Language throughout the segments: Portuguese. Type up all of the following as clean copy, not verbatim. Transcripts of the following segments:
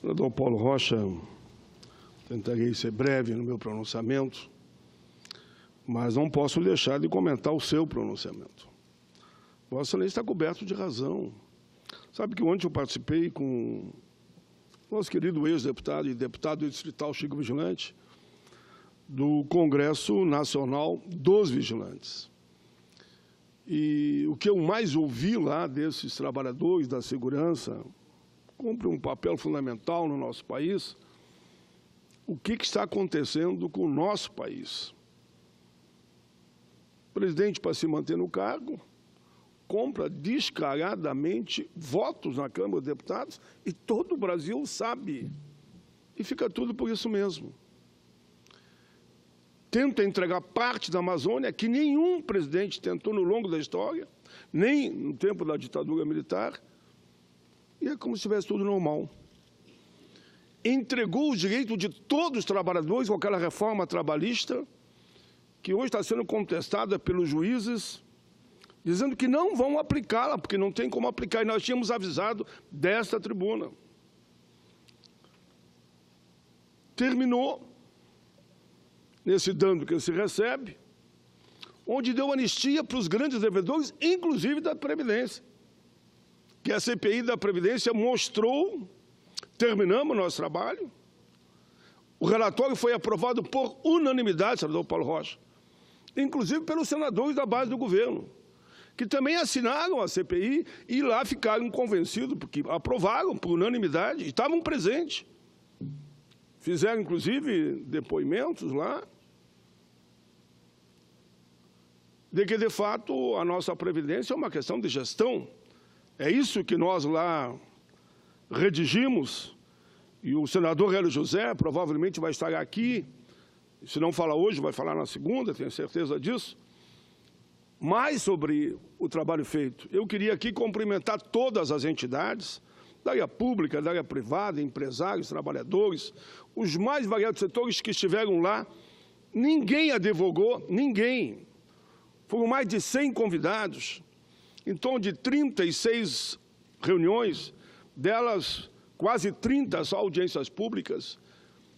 Senador Paulo Rocha, tentarei ser breve no meu pronunciamento, mas não posso deixar de comentar o seu pronunciamento. Vossa Excelência está coberto de razão. Sabe que ontem eu participei com o nosso querido ex-deputado e deputado distrital Chico Vigilante, do Congresso Nacional dos Vigilantes. E o que eu mais ouvi lá desses trabalhadores da segurança, cumpre um papel fundamental no nosso país, o que está acontecendo com o nosso país. O presidente, para se manter no cargo, compra descaradamente votos na Câmara dos Deputados e todo o Brasil sabe. E fica tudo por isso mesmo. Tenta entregar parte da Amazônia que nenhum presidente tentou no longo da história, nem no tempo da ditadura militar, e é como se estivesse tudo normal. Entregou o direito de todos os trabalhadores com aquela reforma trabalhista, que hoje está sendo contestada pelos juízes, dizendo que não vão aplicá-la, porque não tem como aplicar, e nós tínhamos avisado desta tribuna. Terminou nesse dano que se recebe, onde deu anistia para os grandes devedores, inclusive da Previdência. Que a CPI da Previdência mostrou, terminamos o nosso trabalho, o relatório foi aprovado por unanimidade, senador Paulo Rocha, inclusive pelos senadores da base do governo, que também assinaram a CPI e lá ficaram convencidos, porque aprovaram por unanimidade, e estavam presentes. Fizeram, inclusive, depoimentos lá, de que, de fato, a nossa Previdência é uma questão de gestão. É isso que nós lá redigimos, e o senador Hélio José provavelmente vai estar aqui, se não fala hoje, vai falar na segunda, tenho certeza disso, mais sobre o trabalho feito. Eu queria aqui cumprimentar todas as entidades, da área pública, da área privada, empresários, trabalhadores, os mais variados setores que estiveram lá. Ninguém advogou, ninguém. Foram mais de 100 convidados, em torno de 36 reuniões, delas quase 30 só audiências públicas.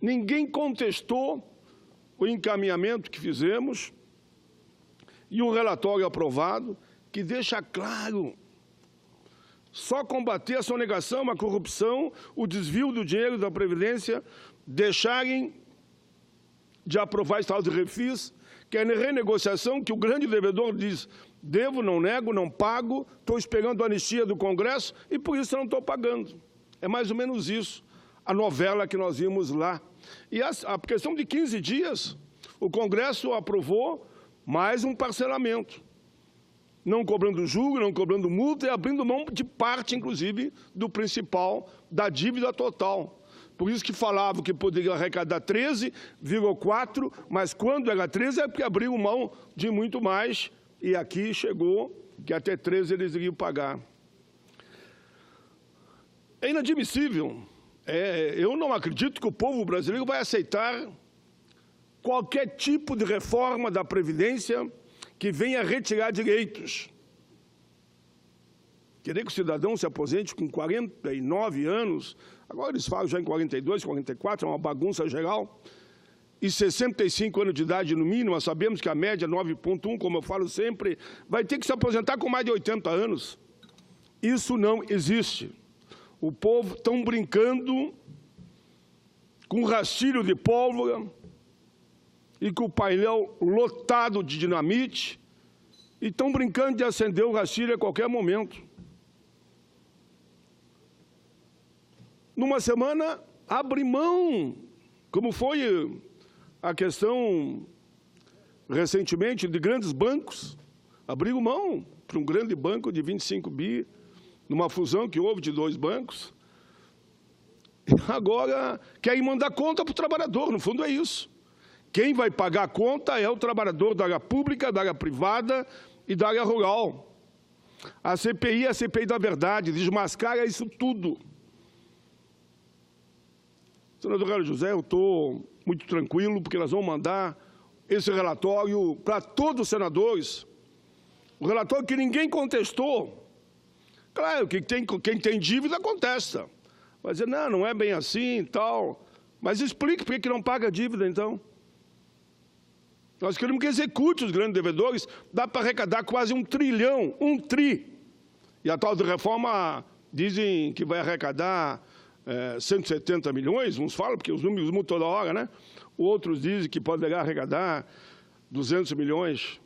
Ninguém contestou o encaminhamento que fizemos e um relatório aprovado que deixa claro: só combater a sonegação, a corrupção, o desvio do dinheiro da Previdência, deixarem de aprovar estado de refis, que é a renegociação que o grande devedor diz: devo, não nego, não pago, estou esperando a anistia do Congresso e por isso eu não estou pagando. É mais ou menos isso, a novela que nós vimos lá. E a questão de 15 dias, o Congresso aprovou mais um parcelamento, não cobrando juros, não cobrando multa e abrindo mão de parte, inclusive, do principal, da dívida total. Por isso que falava que poderia arrecadar 13,4, mas quando era 13 é porque abriu mão de muito mais, e aqui chegou que até 13 eles iriam pagar. É inadmissível. Eu não acredito que o povo brasileiro vai aceitar qualquer tipo de reforma da Previdência que venha retirar direitos. Querer que o cidadão se aposente com 49 anos, agora eles falam já em 42, 44, é uma bagunça geral, e 65 anos de idade no mínimo, nós sabemos que a média é 9,1, como eu falo sempre, vai ter que se aposentar com mais de 80 anos. Isso não existe. O povo está brincando com rastilho de pólvora e com o painel lotado de dinamite, e estão brincando de acender o rastilho a qualquer momento. Numa semana, abre mão, como foi a questão recentemente de grandes bancos, abriu mão para um grande banco de 25 bi, numa fusão que houve de 2 bancos. Agora querem mandar conta para o trabalhador, no fundo é isso. Quem vai pagar a conta é o trabalhador da área pública, da área privada e da área rural. A CPI é a CPI da verdade, desmascara isso tudo. Senador Hélio José, eu estou muito tranquilo, porque nós vamos mandar esse relatório para todos os senadores. O relatório que ninguém contestou. Claro que quem tem dívida contesta. vai dizer, não, não é bem assim e tal. Mas explique por que não paga a dívida, então. Nós queremos que execute os grandes devedores, dá para arrecadar quase 1 trilhão, 1 tri. E a tal de reforma dizem que vai arrecadar 170 milhões, uns falam, porque os números mudam toda hora, né? Outros dizem que pode arrecadar 200 milhões.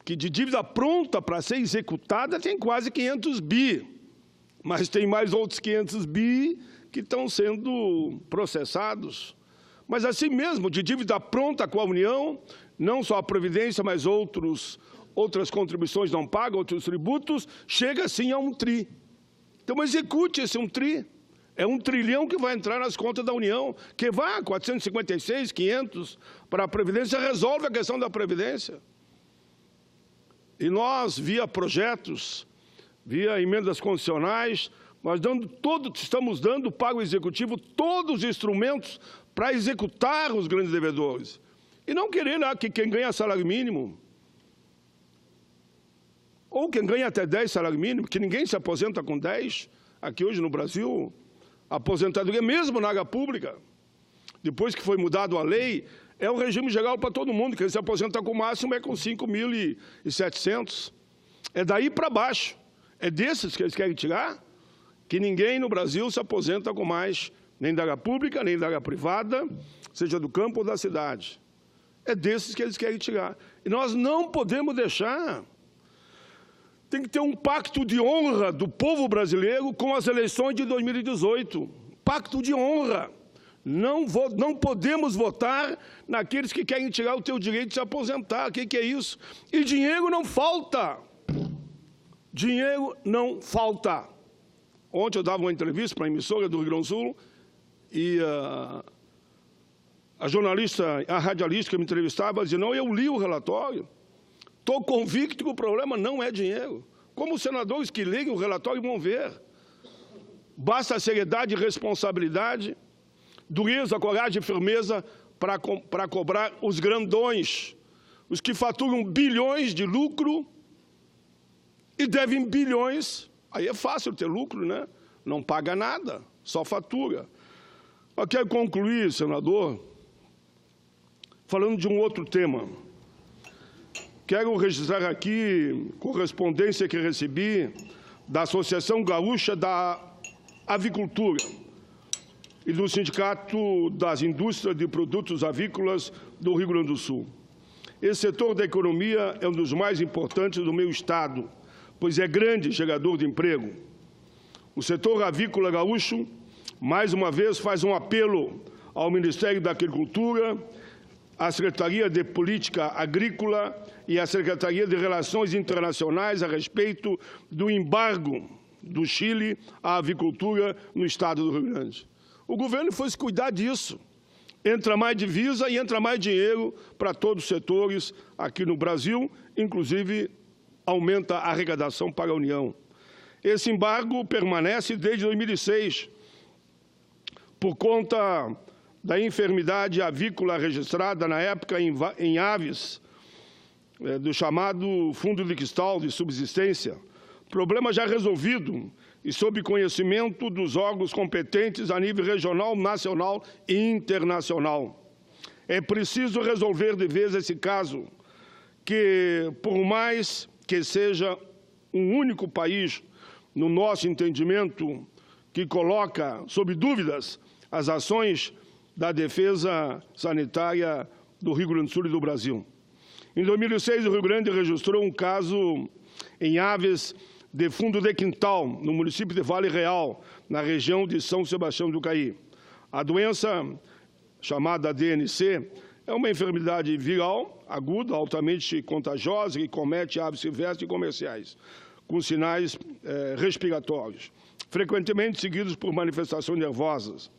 Que de dívida pronta para ser executada tem quase 500 bi. Mas tem mais outros 500 bi que estão sendo processados. Mas assim mesmo, de dívida pronta com a União, não só a Previdência, mas outras contribuições não pagas, outros tributos, chega assim a 1 tri. Então execute esse 1 tri. É 1 trilhão que vai entrar nas contas da União, que vai 456, 500 para a Previdência, resolve a questão da Previdência. E nós, via projetos, via emendas condicionais, nós estamos dando para o Executivo todos os instrumentos para executar os grandes devedores. E não querer que quem ganha salário mínimo, ou quem ganha até 10 salário mínimo, que ninguém se aposenta com 10, aqui hoje no Brasil, a aposentadoria, mesmo na área pública, depois que foi mudado a lei, é o regime geral para todo mundo, que ele se aposenta com o máximo é com 5.700. É daí para baixo. É desses que eles querem tirar, que ninguém no Brasil se aposenta com mais, nem da área pública, nem da área privada, seja do campo ou da cidade. É desses que eles querem tirar. E nós não podemos deixar. Tem que ter um pacto de honra do povo brasileiro com as eleições de 2018. Pacto de honra. Não podemos votar naqueles que querem tirar o teu direito de se aposentar. O que é isso? E dinheiro não falta. Dinheiro não falta. Ontem eu dava uma entrevista para a emissora do Rio Grande do Sul e a jornalista, a radialista que me entrevistava, dizia, não, eu li o relatório, estou convicto que o problema não é dinheiro. Como os senadores que leem o relatório vão ver. Basta seriedade e responsabilidade, dureza, coragem e firmeza para cobrar os grandões, os que faturam bilhões de lucro e devem bilhões. Aí é fácil ter lucro, né? Não paga nada, só fatura. Eu quero concluir, senador, falando de um outro tema. Quero registrar aqui correspondência que recebi da Associação Gaúcha da Avicultura e do Sindicato das Indústrias de Produtos Avícolas do Rio Grande do Sul. Esse setor da economia é um dos mais importantes do meu estado, pois é grande gerador de emprego. O setor avícola gaúcho, mais uma vez, faz um apelo ao Ministério da Agricultura, à Secretaria de Política Agrícola e à Secretaria de Relações Internacionais a respeito do embargo do Chile à avicultura no estado do Rio Grande. O governo foi se cuidar disso. Entra mais divisa e entra mais dinheiro para todos os setores aqui no Brasil, inclusive aumenta a arrecadação para a União. Esse embargo permanece desde 2006, por conta da enfermidade avícola registrada na época em aves, do chamado Fundo de Cristal de Subsistência. Problema já resolvido e sob conhecimento dos órgãos competentes a nível regional, nacional e internacional. É preciso resolver de vez esse caso, que por mais que seja um único país, no nosso entendimento, que coloca sob dúvidas as ações da defesa sanitária do Rio Grande do Sul e do Brasil. Em 2006, o Rio Grande registrou um caso em aves de fundo de quintal, no município de Vale Real, na região de São Sebastião do Caí. A doença, chamada DNC, é uma enfermidade viral, aguda, altamente contagiosa, que comete aves silvestres e comerciais, com sinais respiratórios, frequentemente seguidos por manifestações nervosas.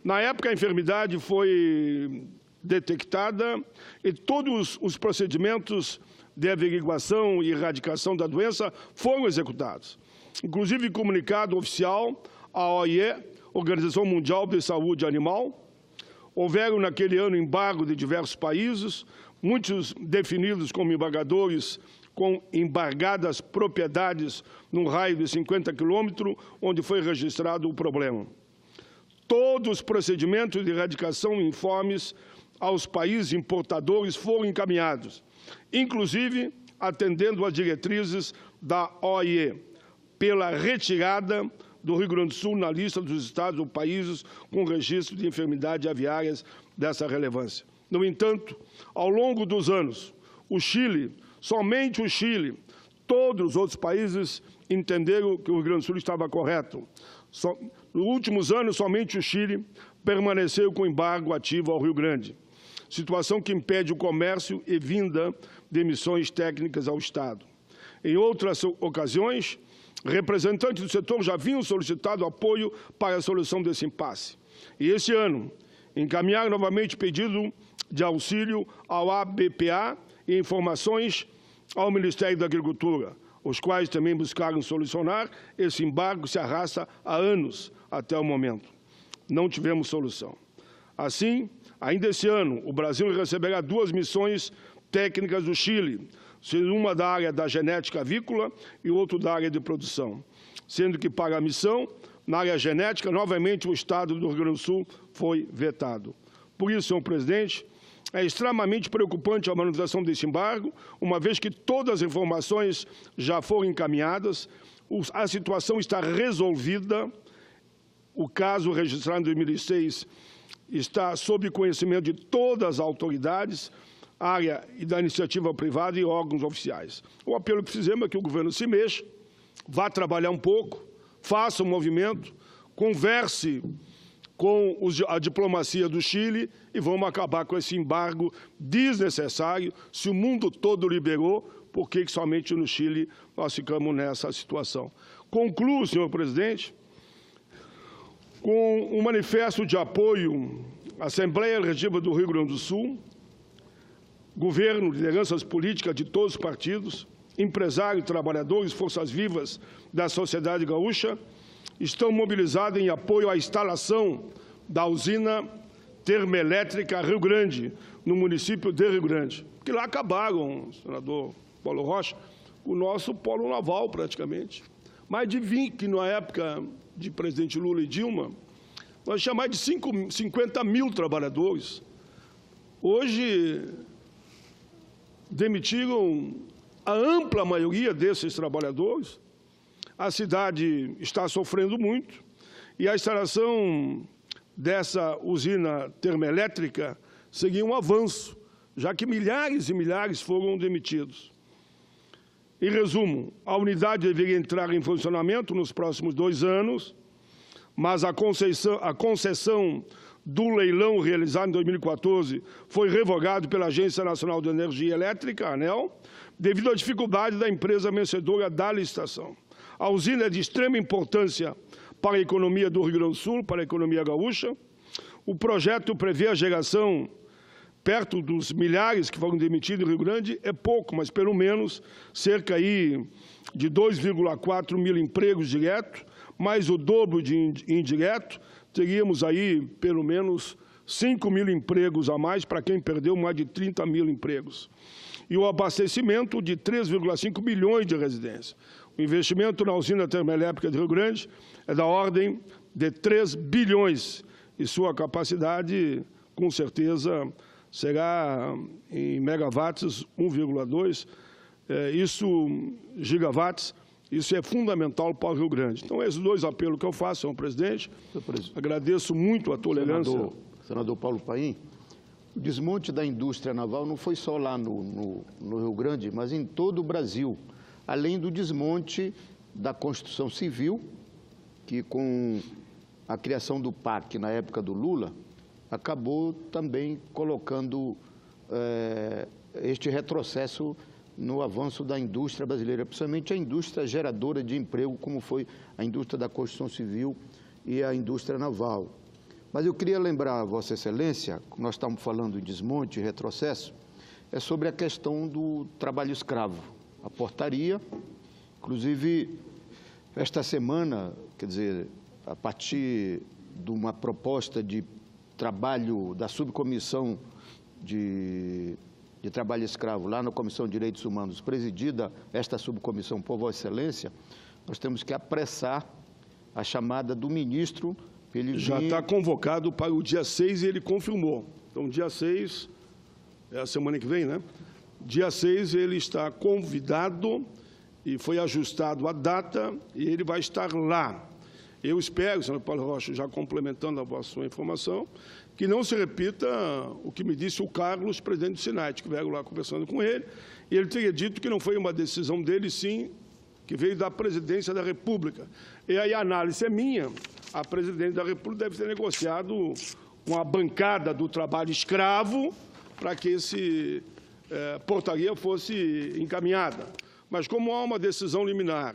Na época, a enfermidade foi detectada e todos os procedimentos de averiguação e erradicação da doença foram executados. Inclusive, comunicado oficial à OIE, Organização Mundial de Saúde Animal. Houveram, naquele ano, embargo de diversos países, muitos definidos como embargadores com embargadas propriedades num raio de 50 quilômetros, onde foi registrado o problema. Todos os procedimentos de erradicação informes aos países importadores foram encaminhados, inclusive atendendo às diretrizes da OIE, pela retirada do Rio Grande do Sul na lista dos estados ou países com registro de enfermidades aviárias dessa relevância. No entanto, ao longo dos anos, o Chile, somente o Chile, todos os outros países entenderam que o Rio Grande do Sul estava correto. Nos últimos anos, somente o Chile permaneceu com embargo ativo ao Rio Grande, situação que impede o comércio e vinda de emissões técnicas ao Estado. Em outras ocasiões, representantes do setor já haviam solicitado apoio para a solução desse impasse. E esse ano, encaminharam novamente pedido de auxílio ao ABPA e informações ao Ministério da Agricultura, os quais também buscaram solucionar. Esse embargo se arrasta há anos até o momento. Não tivemos solução. Assim, ainda esse ano, o Brasil receberá 2 missões técnicas do Chile, sendo uma da área da genética avícola e outra da área de produção, sendo que para a missão, na área genética, novamente o Estado do Rio Grande do Sul foi vetado. Por isso, senhor presidente, é extremamente preocupante a manutenção desse embargo, uma vez que todas as informações já foram encaminhadas, a situação está resolvida, o caso registrado em 2006 está sob conhecimento de todas as autoridades, área e da iniciativa privada e órgãos oficiais. O apelo que fizemos é que o governo se mexa, vá trabalhar um pouco, faça um movimento, converse com a diplomacia do Chile e vamos acabar com esse embargo desnecessário. Se o mundo todo liberou, por que somente no Chile nós ficamos nessa situação? Concluo, senhor presidente, com um manifesto de apoio à Assembleia Legislativa do Rio Grande do Sul, governo, lideranças políticas de todos os partidos, empresários, trabalhadores, forças vivas da sociedade gaúcha, estão mobilizados em apoio à instalação da usina termoelétrica Rio Grande, no município de Rio Grande. Porque lá acabaram, senador Paulo Rocha, o nosso polo naval, praticamente. Mais de 20, que na época de presidente Lula e Dilma, nós tínhamos mais de 50 mil trabalhadores. Hoje, demitiram a ampla maioria desses trabalhadores. A cidade está sofrendo muito e a instalação dessa usina termoelétrica seria um avanço, já que milhares e milhares foram demitidos. Em resumo, a unidade deveria entrar em funcionamento nos próximos 2 anos, mas a concessão do leilão realizado em 2014 foi revogado pela Agência Nacional de Energia Elétrica, ANEEL, devido à dificuldade da empresa vencedora da licitação. A usina é de extrema importância para a economia do Rio Grande do Sul, para a economia gaúcha. O projeto prevê a geração, perto dos milhares que foram demitidos no Rio Grande, é pouco, mas pelo menos cerca aí de 2,4 mil empregos diretos, mais o dobro de indireto, teríamos aí pelo menos 5 mil empregos a mais para quem perdeu mais de 30 mil empregos. E o abastecimento de 3,5 milhões de residências. O investimento na usina termoelétrica de Rio Grande é da ordem de 3 bilhões e sua capacidade, com certeza, será em megawatts 1,2, gigawatts, isso é fundamental para o Rio Grande. Então, esses 2 apelos que eu faço, senhor presidente, agradeço muito a tolerância. Senador Paulo Paim, o desmonte da indústria naval não foi só lá no Rio Grande, mas em todo o Brasil, além do desmonte da construção civil, que com a criação do PAC na época do Lula, acabou também colocando este retrocesso no avanço da indústria brasileira, principalmente a indústria geradora de emprego, como foi a indústria da construção civil e a indústria naval. Mas eu queria lembrar a Vossa Excelência, nós estamos falando de desmonte e retrocesso, é sobre a questão do trabalho escravo. A portaria, inclusive, esta semana, quer dizer, a partir de uma proposta de trabalho da subcomissão de de Trabalho Escravo, lá na Comissão de Direitos Humanos, presidida esta subcomissão por Vossa Excelência, nós temos que apressar a chamada do ministro. Ele já está convocado para o dia 6 e ele confirmou. Então, dia 6, é a semana que vem, né? Dia 6 ele está convidado e foi ajustado a data e ele vai estar lá. Eu espero, senhor Paulo Rocha, já complementando a sua informação, que não se repita o que me disse o Carlos, presidente do Sinat, que veio lá conversando com ele, e ele teria dito que não foi uma decisão dele, sim, que veio da presidência da República. E aí a análise é minha, a presidência da República deve ter negociado com a bancada do trabalho escravo para que esse portaria fosse encaminhada. Mas como há uma decisão liminar,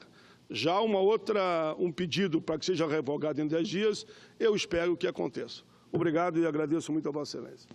já um pedido para que seja revogado em 10 dias, eu espero que aconteça. Obrigado e agradeço muito a Vossa Excelência.